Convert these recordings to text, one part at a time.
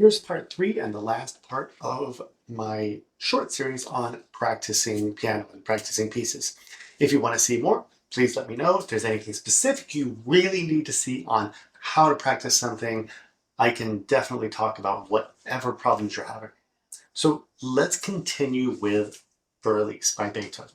Here's part 3 and the last part of my short series on practicing piano and practicing pieces. If you want to see more, please let me know. If there's anything specific you really need to see on how to practice something, I can definitely talk about whatever problems you're having. So let's continue with Fur Elise by Beethoven.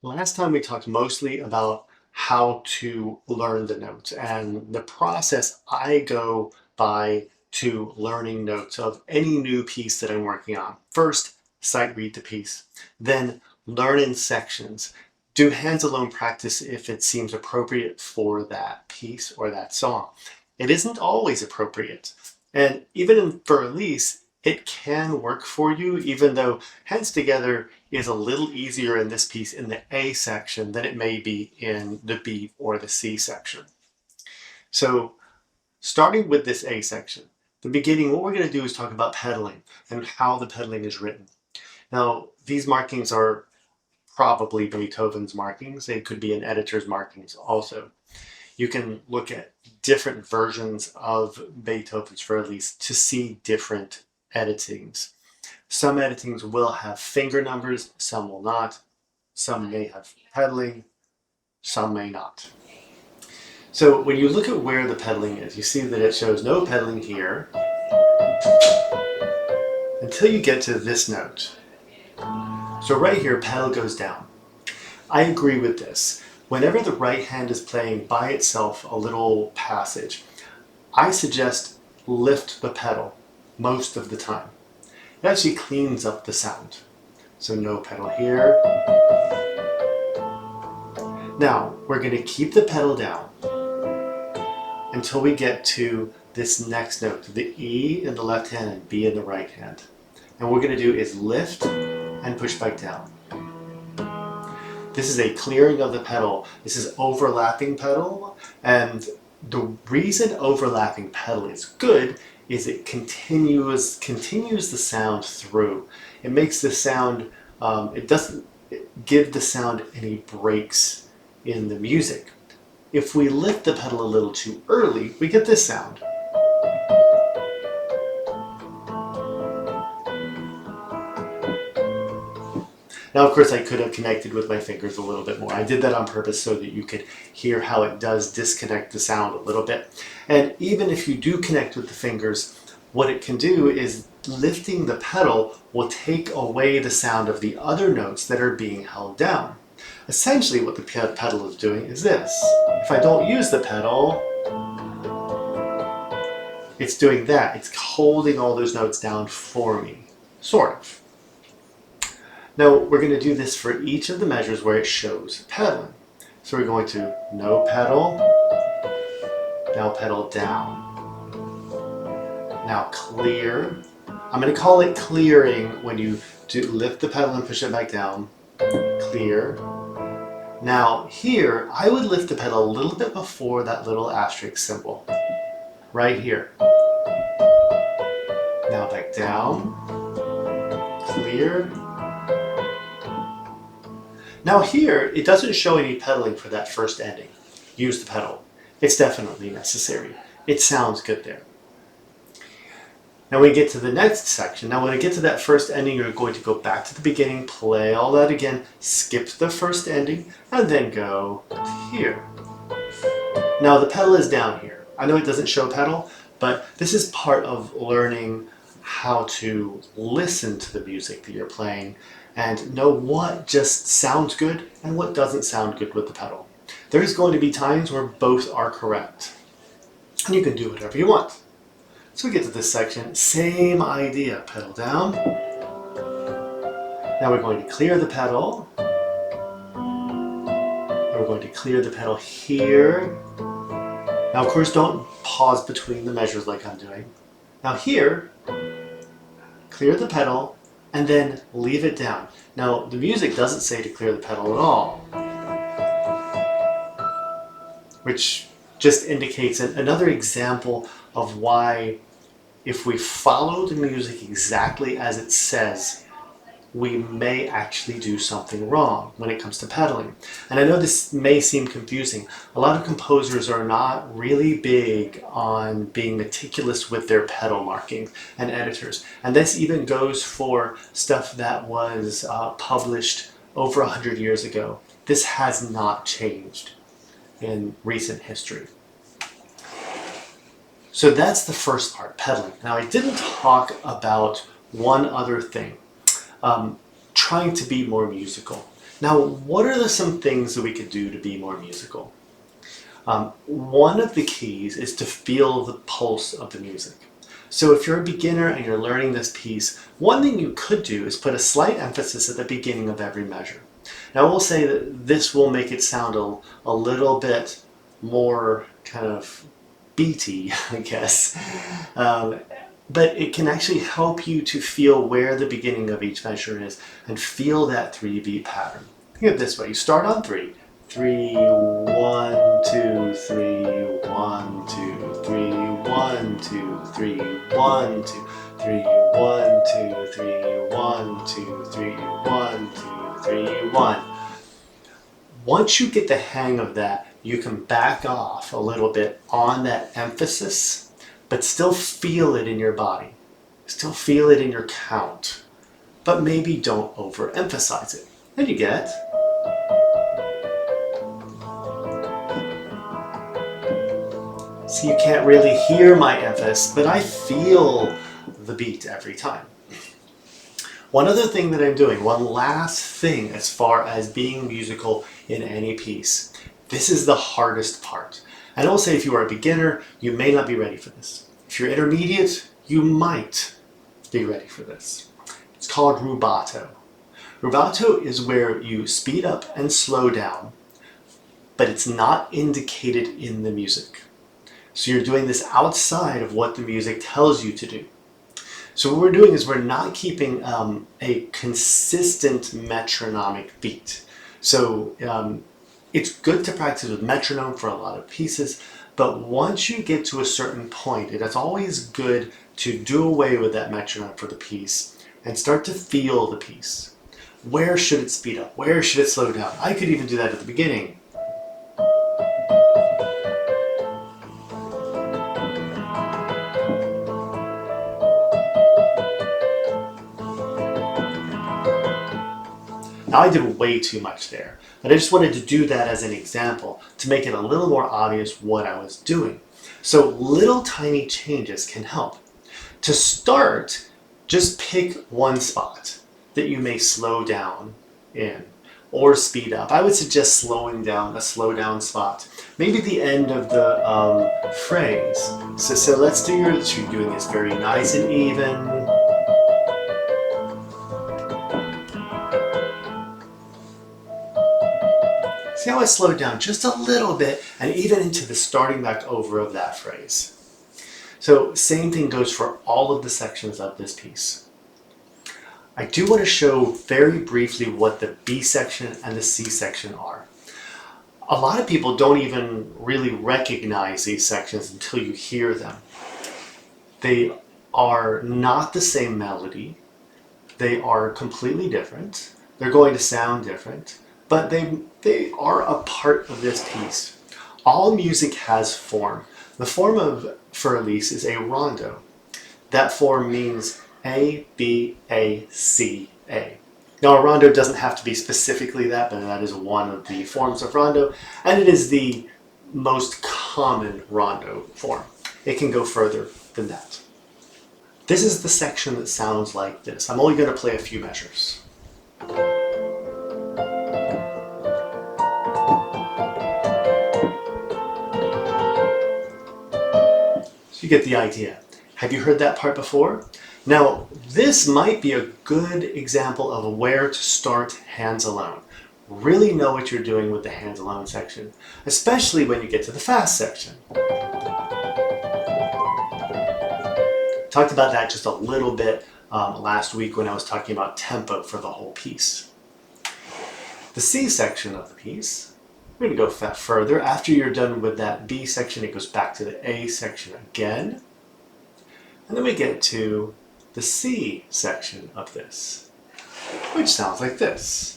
Last time we talked mostly about how to learn the notes and the process I go by to learning notes of any new piece that I'm working on. First, sight read the piece, then learn in sections. Do hands alone practice if it seems appropriate for that piece or that song. It isn't always appropriate. And even in Fur Elise, it can work for you, even though hands together is a little easier in this piece in the A section than it may be in the B or the C section. So starting with this A section, the beginning, what we're going to do is talk about pedaling and how the pedaling is written. Now, these markings are probably Beethoven's markings. They could be an editor's markings also. You can look at different versions of Beethoven's Fur Elise to see different editings. Some editings will have finger numbers, some will not. Some may have pedaling, some may not. So when you look at where the pedaling is, you see that it shows no pedaling here until you get to this note. So right here, pedal goes down. I agree with this. Whenever the right hand is playing by itself a little passage, I suggest lift the pedal most of the time. It actually cleans up the sound. So no pedal here. Now, we're going to keep the pedal down until we get to this next note, the E in the left hand and B in the right hand. And what we're going to do is lift and push back down. This is a clearing of the pedal. This is overlapping pedal, and the reason overlapping pedal is good is it continues the sound through. It makes the sound, it doesn't give the sound any breaks in the music. If we lift the pedal a little too early, we get this sound. Now, of course, I could have connected with my fingers a little bit more. I did that on purpose so that you could hear how it does disconnect the sound a little bit. And even if you do connect with the fingers, what it can do is lifting the pedal will take away the sound of the other notes that are being held down. Essentially, what the pedal is doing is this. If I don't use the pedal, it's doing that. It's holding all those notes down for me, sort of. Now, we're going to do this for each of the measures where it shows pedaling. So we're going to no pedal, now pedal down. Now clear. I'm going to call it clearing when you lift the pedal and push it back down. Clear. Now here, I would lift the pedal a little bit before that little asterisk symbol. Right here. Now back down. Clear. Now here, it doesn't show any pedaling for that first ending. Use the pedal. It's definitely necessary. It sounds good there. Now we get to the next section. Now when I get to that first ending, you're going to go back to the beginning, play all that again, skip the first ending, and then go here. Now the pedal is down here. I know it doesn't show pedal, but this is part of learning how to listen to the music that you're playing and know what just sounds good and what doesn't sound good with the pedal. There's going to be times where both are correct. And you can do whatever you want. So we get to this section, same idea, pedal down. Now we're going to clear the pedal. And we're going to clear the pedal here. Now of course don't pause between the measures like I'm doing. Now here, clear the pedal, and then leave it down. Now, the music doesn't say to clear the pedal at all, which just indicates another example of why if we follow the music exactly as it says, we may actually do something wrong when it comes to pedaling. And I know this may seem confusing. A lot of composers are not really big on being meticulous with their pedal marking and editors. And this even goes for stuff that was published over 100 years ago. This has not changed in recent history. So that's the first part, pedaling. Now, I didn't talk about one other thing, trying to be more musical. Now, what are some things that we could do to be more musical? One of the keys is to feel the pulse of the music. So if you're a beginner and you're learning this piece, one thing you could do is put a slight emphasis at the beginning of every measure. Now, I will say that this will make it sound a little bit more kind of beaty, I guess. But it can actually help you to feel where the beginning of each measure is and feel that 3-beat pattern. Think of it this way. You start on 3. 3, 1, 2, 3, 1, 2, 3, 1, 2, 3, 1, 2, 3, 1, 2, 3, 1, 2, 3, 1, 2, 3, 1. Once you get the hang of that, you can back off a little bit on that emphasis, but still feel it in your body. Still feel it in your count, but maybe don't overemphasize it. Then you get... So you can't really hear my emphasis, but I feel the beat every time. One other thing that I'm doing, one last thing as far as being musical in any piece. This is the hardest part. And I will say if you are a beginner, you may not be ready for this. If you're intermediate, you might be ready for this. It's called rubato. Rubato is where you speed up and slow down, but it's not indicated in the music. So you're doing this outside of what the music tells you to do. So what we're doing is we're not keeping a consistent metronomic beat. So it's good to practice with metronome for a lot of pieces, but once you get to a certain point, it's always good to do away with that metronome for the piece and start to feel the piece. Where should it speed up? Where should it slow down? I could even do that at the beginning. Now I did way too much there, but I just wanted to do that as an example to make it a little more obvious what I was doing. So little tiny changes can help. To start, just pick one spot that you may slow down in or speed up. I would suggest slowing down, a slow down spot. Maybe the end of the phrase. So let's do you're doing this very nice and even. See how I slowed down just a little bit and even into the starting back over of that phrase. So same thing goes for all of the sections of this piece. I do want to show very briefly what the B section and the C section are. A lot of people don't even really recognize these sections until you hear them. They are not the same melody. They are completely different. They're going to sound different. But they are a part of this piece. All music has form. The form of Fur Elise is a rondo. That form means A, B, A, C, A. Now a rondo doesn't have to be specifically that, but that is one of the forms of rondo, and it is the most common rondo form. It can go further than that. This is the section that sounds like this. I'm only going to play a few measures. So you get the idea. Have you heard that part before? Now, this might be a good example of where to start hands alone. Really know what you're doing with the hands alone section, especially when you get to the fast section. Talked about that just a little bit last week when I was talking about tempo for the whole piece. The C section of the piece, we're going to go further. After you're done with that B section, it goes back to the A section again. And then we get to the C section of this. which sounds like this.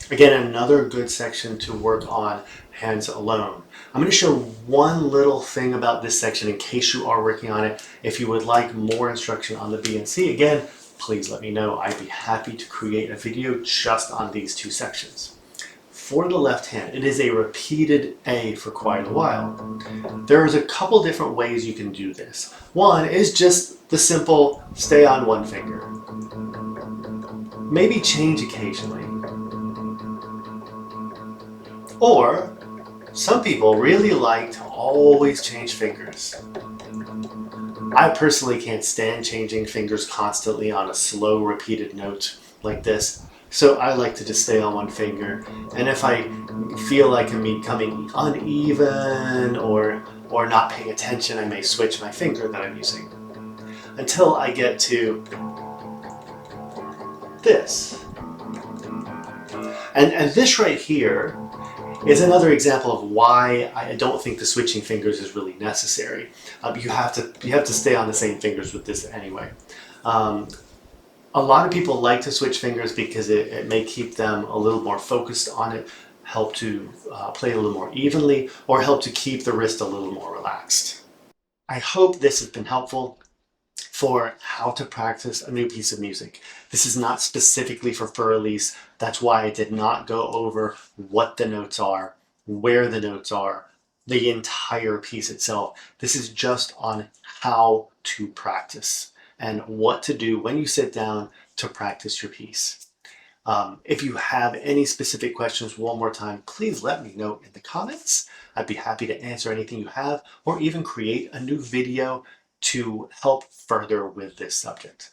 Again, another good section to work on hands alone. I'm going to show one little thing about this section in case you are working on it. If you would like more instruction on the B and C, again, please let me know. I'd be happy to create a video just on these two sections. For the left hand, it is a repeated A for quite a while. There's a couple different ways you can do this. One is just the simple stay on one finger. Maybe change occasionally. Or some people really like to always change fingers. I personally can't stand changing fingers constantly on a slow repeated note like this, so I like to just stay on one finger. And if I feel like I'm becoming uneven or not paying attention, I may switch my finger that I'm using until I get to this. And this right here is another example of why I don't think the switching fingers is really necessary. You have to stay on the same fingers with this anyway. A lot of people like to switch fingers because it may keep them a little more focused on it, help to play a little more evenly, or help to keep the wrist a little more relaxed. I hope this has been helpful for how to practice a new piece of music. This is not specifically for Fur Elise. That's why I did not go over what the notes are, where the notes are, the entire piece itself. This is just on how to practice and what to do when you sit down to practice your piece. If you have any specific questions, one more time, please let me know in the comments. I'd be happy to answer anything you have or even create a new video to help further with this subject.